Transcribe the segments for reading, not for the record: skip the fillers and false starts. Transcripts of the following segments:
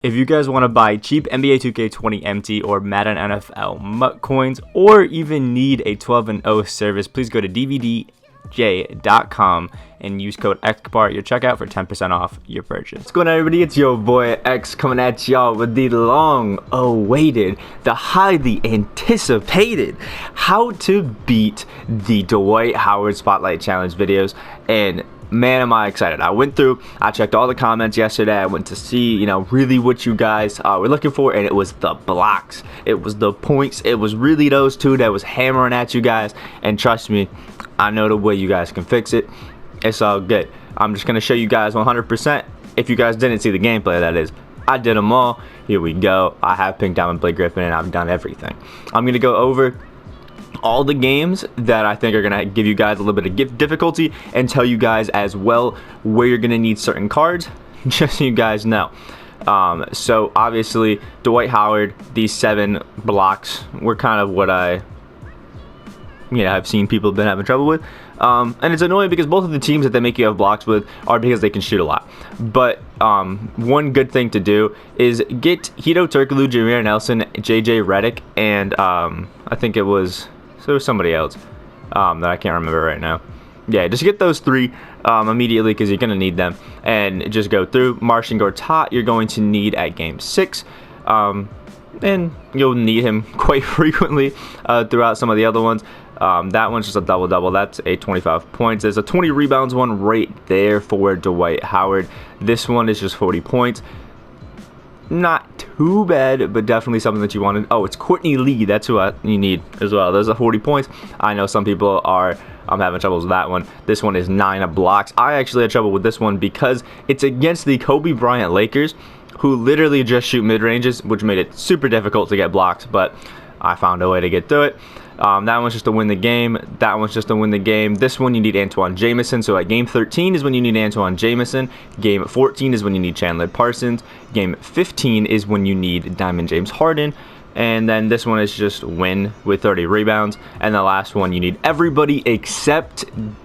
If you guys want to buy cheap NBA 2K20 MT or Madden NFL MUT coins, or even need a 12-0 service, please go to dvdj.com and use code XBAR at your checkout for 10% off your purchase. What's going on, everybody? It's your boy X coming at y'all with the long-awaited, the highly anticipated how to beat the Dwight Howard Spotlight Challenge videos. And man, am I excited. I went through, I checked all the comments yesterday. I went to see, really what you guys were looking for, and it was the blocks. It was the points. It was really those two that was hammering at you guys. And trust me, I know the way you guys can fix it. It's all good. I'm just going to show you guys 100%. If you guys didn't see the gameplay, that is. I did them all. Here we go. I have Pink Diamond Blake Griffin, and I've done everything. I'm going to go over all the games that I think are going to give you guys a little bit of difficulty, and tell you guys as well where you're going to need certain cards, just so you guys know. So obviously Dwight Howard, these 7 blocks were kind of what I've seen people have been having trouble with, and it's annoying because both of the teams that they make you have blocks with are because they can shoot a lot. But one good thing to do is get Hedo, Turkoglu, Jameer, Nelson, J.j Reddick, and I think it was somebody else that I can't remember right now. Yeah, just get those 3 immediately, because you're going to need them. And just go through. Marcin, Gortat, you're going to need at game 6. And you'll need him quite frequently throughout some of the other ones. That one's just a double-double. That's a 25 points. There's a 20 rebounds one right there for Dwight Howard. This one is just 40 points. Not too bad, but definitely something that you wanted. Oh, it's Courtney Lee. That's who you need as well. There's a 40 points. I know some people are having troubles with that one. This one is 9 blocks. I actually had trouble with this one because it's against the Kobe Bryant Lakers, who literally just shoot mid-ranges, which made it super difficult to get blocks, but I found a way to get through it. That one's just to win the game. That one's just to win the game. This one you need Antawn, Jamison. So at game 13 is when you need Antawn, Jamison. Game 14 is when you need Chandler, Parsons. Game 15 is when you need Diamond James Harden. And then this one is just win with 30 rebounds. And the last one you need everybody except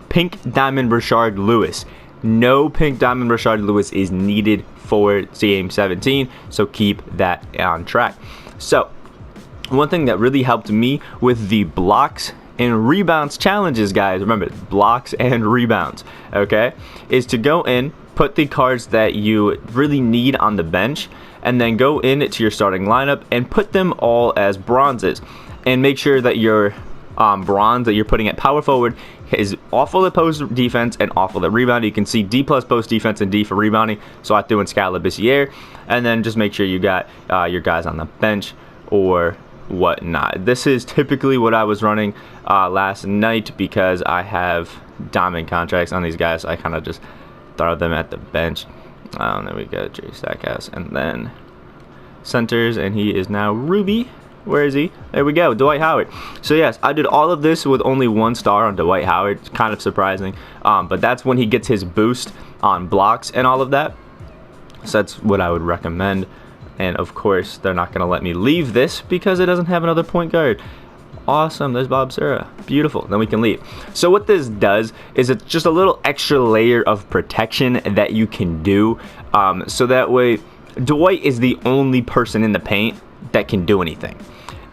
Pink Diamond Rashard Lewis. No Pink Diamond Rashard Lewis is needed for game 17. So keep that on track. So one thing that really helped me with the blocks and rebounds challenges, guys, remember, blocks and rebounds, okay, is to go in, put the cards that you really need on the bench, and then go into your starting lineup and put them all as bronzes, and make sure that your bronze that you're putting at power forward is awful at post defense and awful at rebounding. You can see D plus post defense and D for rebounding, so I threw in Scala Isiah, and then just make sure you got your guys on the bench or whatnot. This is typically what I was running last night because I have diamond contracts on these guys. I kind of just throw them at the bench. There we go, J Stackhouse, and then centers, and he is now Ruby. Where is he? There we go, Dwight Howard. So yes, I did all of this with only 1 star on Dwight Howard. It's kind of surprising, but that's when he gets his boost on blocks and all of that. So that's what I would recommend. And of course, they're not going to let me leave this because it doesn't have another point guard. Awesome, there's Bob Sura. Beautiful, then we can leave. So what this does is it's just a little extra layer of protection that you can do. So that way, Dwight is the only person in the paint that can do anything.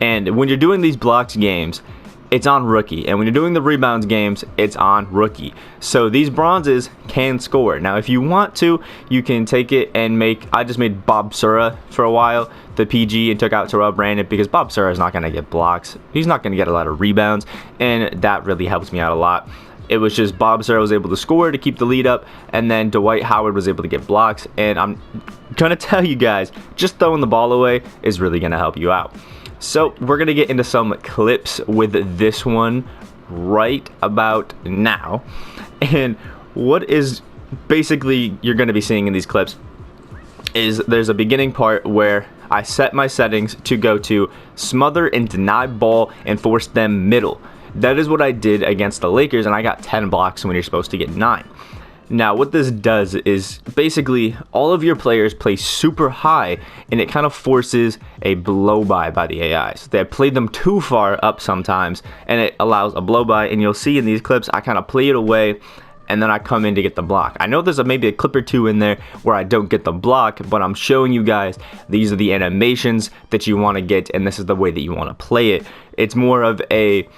And when you're doing these blocks games, it's on rookie, and when you're doing the rebounds games, it's on rookie. So these bronzes can score. Now if you want to, you can take it and I just made Bob Sura for a while the PG and took out Terrell Brandon, because Bob Sura is not going to get blocks, he's not going to get a lot of rebounds, and that really helps me out a lot. It was just Bob Sura was able to score to keep the lead up, and then Dwight Howard was able to get blocks. And I'm gonna tell you guys, just throwing the ball away is really gonna help you out. So we're going to get into some clips with this one right about now. And what is basically you're going to be seeing in these clips is there's a beginning part where I set my settings to go to smother and deny ball and force them middle. That is what I did against the Lakers, and I got 10 blocks when you're supposed to get 9. Now, what this does is basically all of your players play super high, and it kind of forces a blow-by the AIs. They played them too far up sometimes, and it allows a blow-by, and you'll see in these clips, I kind of play it away, and then I come in to get the block. I know there's maybe a clip or two in there where I don't get the block, but I'm showing you guys these are the animations that you want to get, and this is the way that you want to play it. It's more of a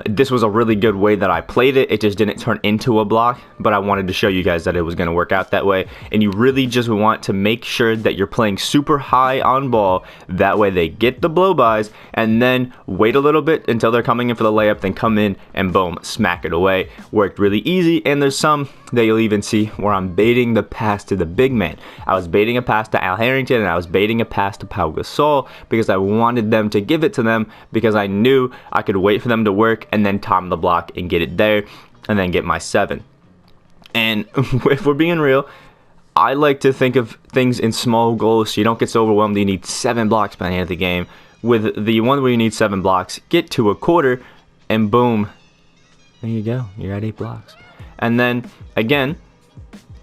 this was a really good way that I played it. It just didn't turn into a block, but I wanted to show you guys that it was going to work out that way. And you really just want to make sure that you're playing super high on ball. That way they get the blow-bys, and then wait a little bit until they're coming in for the layup, then come in and boom, smack it away. Worked really easy, and there's some that you'll even see where I'm baiting the pass to the big man. I was baiting a pass to Al Harrington, and I was baiting a pass to Pau Gasol because I wanted them to give it to them, because I knew I could wait for them to work and then time the block and get it there and then get my 7. And if we're being real, I like to think of things in small goals so you don't get so overwhelmed that you need 7 blocks by the end of the game. With the one where you need 7 blocks, get to a quarter and boom, there you go, you're at 8 blocks. And then again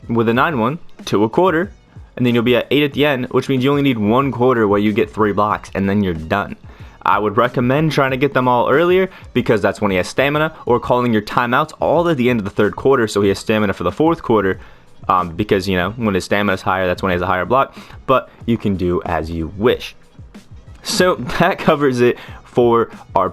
with a 9-1 to a quarter, and then you'll be at 8 at the end, which means you only need 1 quarter where you get 3 blocks and then you're done. I would recommend trying to get them all earlier because that's when he has stamina, or calling your timeouts all at the end of the 3rd quarter so he has stamina for the 4th quarter, because, you know, when his stamina is higher, that's when he has a higher block. But you can do as you wish. So that covers it for our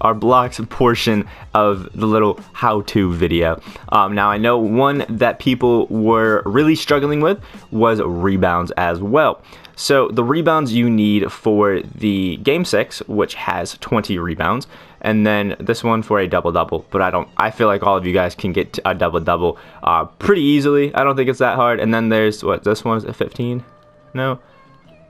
our blocks portion of the little how-to video. Now, I know one that people were really struggling with was rebounds as well. So the rebounds you need for the Game 6, which has 20 rebounds, and then this one for a double-double. But I feel like all of you guys can get a double-double pretty easily. I don't think it's that hard. And then there's, this one's a 15? No?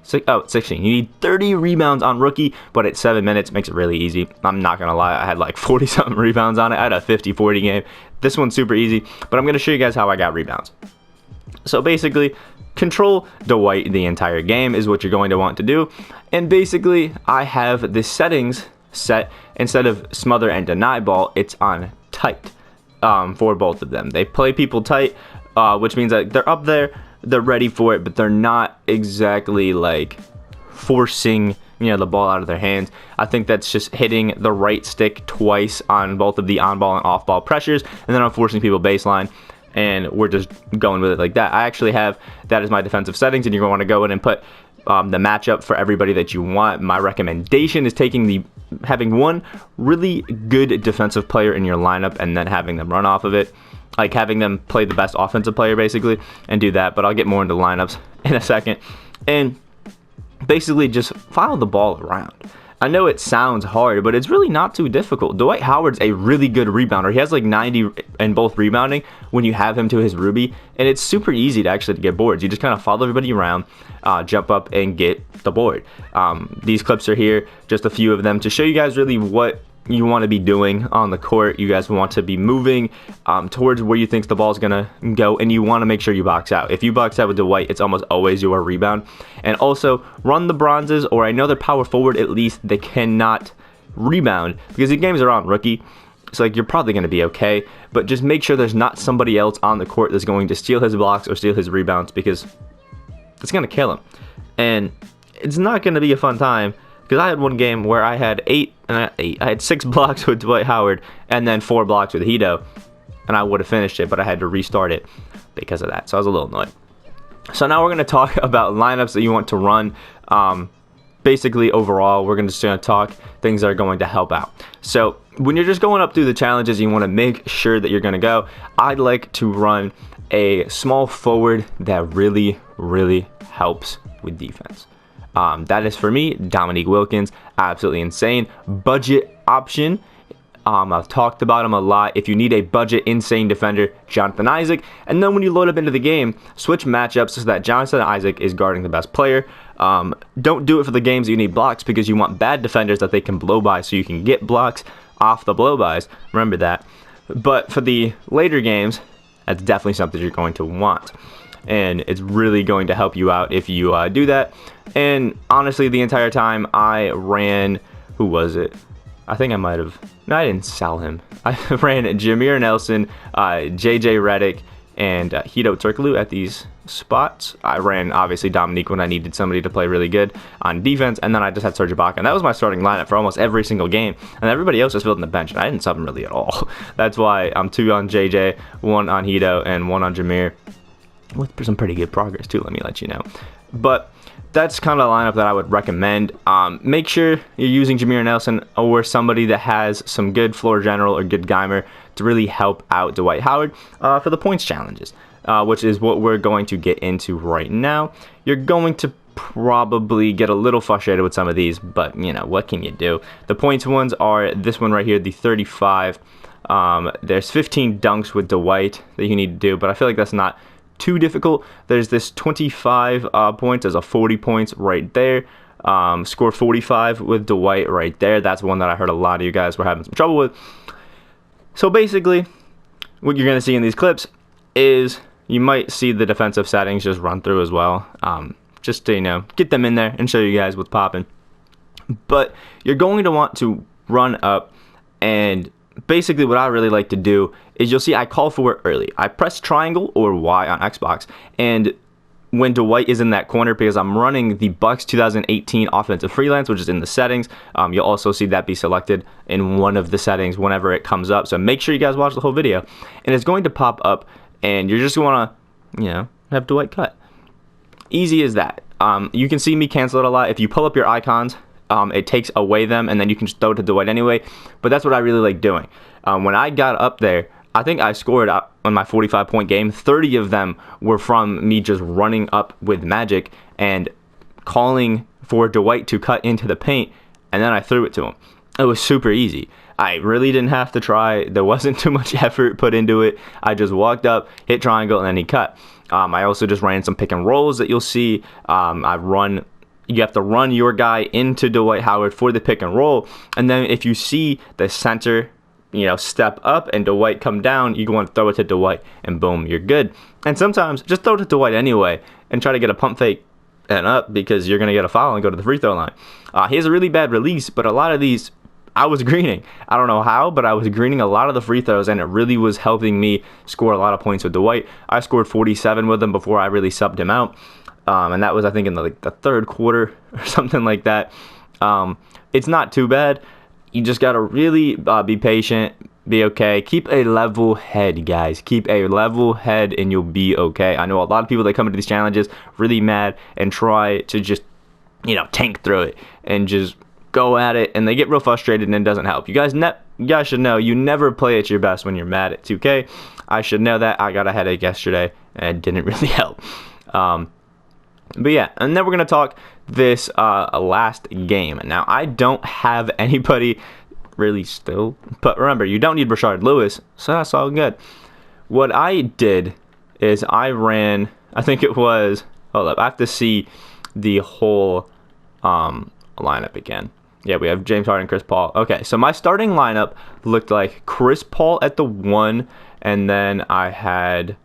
16. You need 30 rebounds on rookie, but at 7 minutes makes it really easy. I'm not going to lie, I had like 40-something rebounds on it. I had a 50-40 game. This one's super easy, but I'm going to show you guys how I got rebounds. So basically, control Dwight the entire game is what you're going to want to do. And basically, I have the settings set, instead of smother and deny ball, it's on tight for both of them. They play people tight, which means that they're up there, they're ready for it, but they're not exactly like forcing, you know, the ball out of their hands. I think that's just hitting the right stick twice on both of the on-ball and off-ball pressures, and then I'm forcing people baseline, and we're just going with it like that. I actually have that as my defensive settings, and you're going to want to go in and put the matchup for everybody that you want. My recommendation is having one really good defensive player in your lineup and then having them run off of it. Like having them play the best offensive player basically and do that, but I'll get more into lineups in a second. And basically just follow the ball around. I know it sounds hard, but it's really not too difficult. Dwight Howard's a really good rebounder. He has like 90 in both rebounding when you have him to his Ruby, and it's super easy to actually get boards. You just kind of follow everybody around, jump up and get the board. These clips are here, just a few of them to show you guys really what you want to be doing on the court. You guys want to be moving towards where you think the ball is going to go, and you want to make sure you box out. If you box out with Dwight, it's almost always your rebound. And also run the bronzes, or I know they're power forward, at least they cannot rebound because the games are on rookie. So like you're probably going to be okay, but just make sure there's not somebody else on the court that's going to steal his blocks or steal his rebounds, because it's going to kill him. And it's not going to be a fun time. Because I had one game where I had I had 6 blocks with Dwight Howard and then 4 blocks with Hedo, and I would have finished it, but I had to restart it because of that. So I was a little annoyed. So now we're going to talk about lineups that you want to run. Basically, overall, we're just going to talk things that are going to help out. So when you're just going up through the challenges, you want to make sure that you're going to go. I'd like to run a small forward that really, really helps with defense. That is for me, Dominique Wilkins, absolutely insane. Budget option, I've talked about him a lot. If you need a budget insane defender, Jonathan Isaac. And then when you load up into the game, switch matchups so that Jonathan Isaac is guarding the best player. Don't do it for the games that you need blocks, because you want bad defenders that they can blow by so you can get blocks off the blow bys. Remember that. But for the later games, that's definitely something you're going to want. And it's really going to help you out if you do that. And honestly, the entire time I ran, who was it? I think I might have, no, I didn't sell him. I ran Jameer Nelson, J.j Reddick, and Hedo Turkoglu at these spots. I ran, obviously, Dominique when I needed somebody to play really good on defense, and then I just had Serge Ibaka, and that was my starting lineup for almost every single game, and everybody else was filled in the bench, and I didn't sub him really at all. That's why I'm 2 on JJ, 1 on Hedo, and 1 on Jameer, with some pretty good progress, too, let me let you know. But that's kind of a lineup that I would recommend. Make sure you're using Jameer Nelson or somebody that has some good floor general or good Geimer to really help out Dwight Howard for the points challenges, which is what we're going to get into right now. You're going to probably get a little frustrated with some of these, but what can you do? The points ones are this one right here, the 35. There's 15 dunks with Dwight that you need to do, but I feel like that's not too difficult. There's this 25 points. There's a 40 points right there. Score 45 with Dwight right there. That's one that I heard a lot of you guys were having some trouble with. So basically, what you're going to see in these clips is you might see the defensive settings just run through as well. Just to, get them in there and show you guys what's popping. But you're going to want to run up, and basically what I really like to do is you'll see I call for it early. I press triangle or Y on Xbox, and when Dwight is in that corner, because I'm running the Bucks 2018 offensive freelance, which is in the settings, you'll also see that be selected in one of the settings whenever it comes up. So make sure you guys watch the whole video, and it's going to pop up, and you're just going to, have Dwight cut. Easy as that. You can see me cancel it a lot. If you pull up your icons, it takes away them, and then you can just throw it to Dwight anyway. But that's what I really like doing. When I got up there, I think I scored on my 45-point game. 30 of them were from me just running up with Magic and calling for Dwight to cut into the paint, and then I threw it to him. It was super easy. I really didn't have to try. There wasn't too much effort put into it. I just walked up, hit triangle, and then he cut. I also just ran some pick and rolls that you'll see. You have to run your guy into Dwight Howard for the pick and roll, and then if you see the center step up and Dwight come down, you want to throw it to Dwight, and boom, you're good. And sometimes just throw it to Dwight anyway and try to get a pump fake and up, because you're going to get a foul and go to the free throw line. He has a really bad release, but a lot of these I was greening. I don't know how, but I was greening a lot of the free throws, and it really was helping me score a lot of points with Dwight. I scored 47 with him before I really subbed him out, and that was, I think, in the third quarter or something like that. It's not too bad. You just got to really be patient, be okay. Keep a level head, guys. Keep a level head, and you'll be okay. I know a lot of people that come into these challenges really mad and try to just, tank through it and just go at it, and they get real frustrated, and it doesn't help. You guys should know you never play at your best when you're mad at 2K. I should know that. I got a headache yesterday, and it didn't really help. But yeah, and then we're going to talk this last game. Now, I don't have anybody really still, but remember, you don't need Rashard Lewis, so that's all good. What I did is I ran, I think it was, hold up, I have to see the whole lineup again. Yeah, we have James Harden, Chris Paul. Okay, so my starting lineup looked like Chris Paul at the 1, and then I had,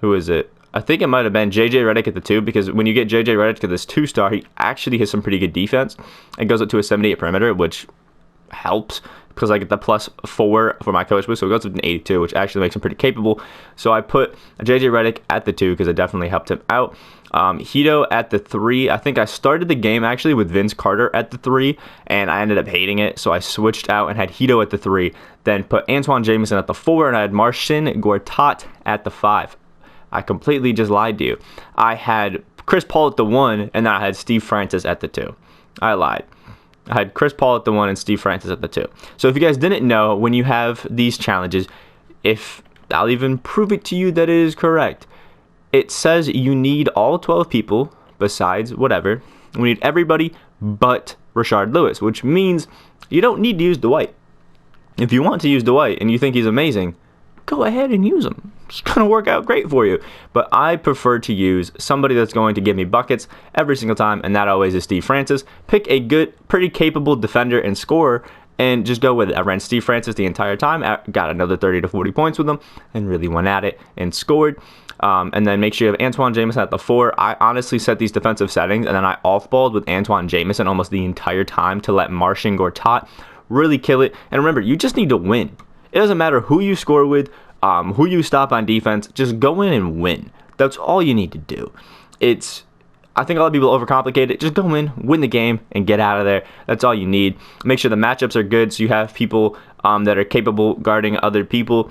who is it? I think it might have been J.j Reddick at the 2, because when you get J.j Reddick to this 2-star, he actually has some pretty good defense. It goes up to a 78 perimeter, which helps because I get the +4 for my coach boost, so it goes up to an 82, which actually makes him pretty capable. So I put J.j Reddick at the 2 because it definitely helped him out. Hedo at the 3. I think I started the game actually with Vince Carter at the 3, and I ended up hating it, so I switched out and had Hedo at the 3, then put Antawn Jamison at the 4, and I had Marcin Gortat at the 5. I completely just lied to you. I had Chris Paul at the 1, and then I had Steve Francis at the 2. I lied. I had Chris Paul at the 1 and Steve Francis at the 2. So if you guys didn't know, when you have these challenges, if I'll even prove it to you that it is correct, it says you need all 12 people besides whatever. We need everybody but Rashard Lewis, which means you don't need to use Dwight. If you want to use Dwight and you think he's amazing, go ahead and use him. It's going to work out great for you. But I prefer to use somebody that's going to give me buckets every single time, and that always is Steve Francis. Pick a good, pretty capable defender and scorer, and just go with it. I ran Steve Francis the entire time, got another 30 to 40 points with him, and really went at it and scored. And then make sure you have Antawn Jamison at the 4. I honestly set these defensive settings, and then I off-balled with Antawn Jamison almost the entire time to let Marcin Gortat really kill it. And remember, you just need to win. It doesn't matter who you score with who you stop on defense, just go in and win. That's all you need to do. I think a lot of people overcomplicate it. Just go in, win the game, and get out of there. That's all you need. Make sure the matchups are good so you have people that are capable guarding other people.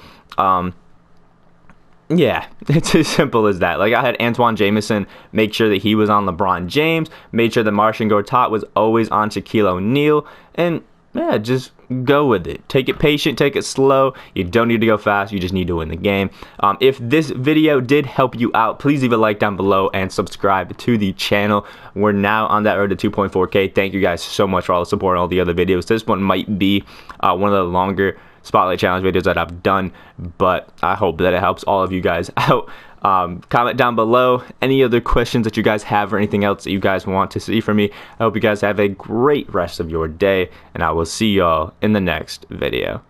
Yeah, it's as simple as that. Like, I had Antawn Jamison make sure that he was on LeBron James, made sure that Marcin Gortat was always on Shaquille O'Neal, and yeah, just go with it. Take it patient, take it slow. You don't need to go fast, you just need to win the game. If this video did help you out, please leave a like down below and subscribe to the channel. We're now on that road to 2.4K. Thank you guys so much for all the support and all the other videos. This one might be one of the longer Spotlight Challenge videos that I've done, but I hope that it helps all of you guys out. Comment down below any other questions that you guys have or anything else that you guys want to see from me. I hope you guys have a great rest of your day, and I will see y'all in the next video.